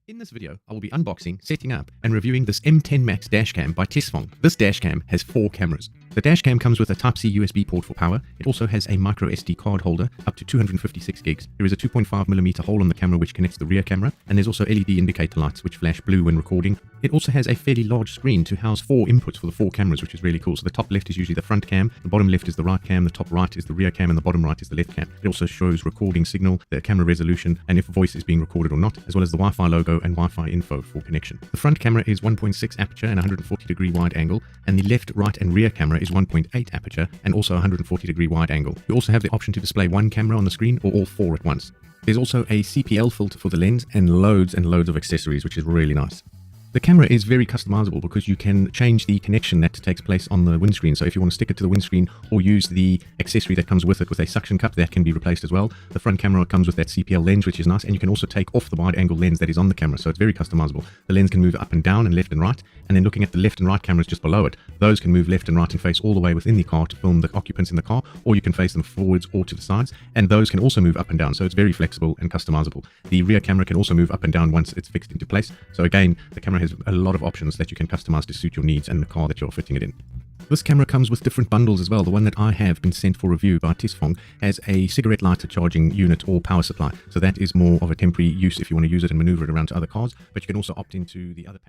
In this video, I will be unboxing, setting up, and reviewing this M10max dashcam by TiESFONG. This dashcam has 4 cameras. The dashcam comes with a Type-C USB port for power. It also has a micro SD card holder up to 256 gigs. There is a 2.5mm hole on the camera which connects the rear camera, and there's also LED indicator lights which flash blue when recording. It also has a fairly large screen to house 4 inputs for the 4 cameras, which is really cool. So the top left is usually the front cam, the bottom left is the right cam, the top right is the rear cam, and the bottom right is the left cam. It also shows recording signal, the camera resolution, and if voice is being recorded or not, as well as the Wi-Fi logo and Wi-Fi info for connection. The front camera is 1.6 aperture and 140-degree wide angle, and the left, right, and rear camera is 1.8 aperture and also 140-degree wide angle. You also have the option to display one camera on the screen or all 4 at once. There's also a CPL filter for the lens and loads of accessories, which is really nice. The camera is very customizable because you can change the connection that takes place on the windscreen. So if you want to stick it to the windscreen or use the accessory that comes with it with a suction cup, that can be replaced as well. The front camera comes with that CPL lens, which is nice, and you can also take off the wide angle lens that is on the camera, so it's very customizable. The lens can move up and down and left and right, and then looking at the left and right cameras just below it, those can move left and right and face all the way within the car to film the occupants in the car, or you can face them forwards or to the sides, and those can also move up and down, so it's very flexible and customizable. The rear camera can also move up and down once it's fixed into place, so again, the camera has a lot of options that you can customize to suit your needs and the car that you're fitting it in. This camera comes with different bundles as well. The one that I have been sent for review by TiESFONG has a cigarette lighter charging unit or power supply, so that is more of a temporary use if you want to use it and maneuver it around to other cars, but you can also opt into the other pack.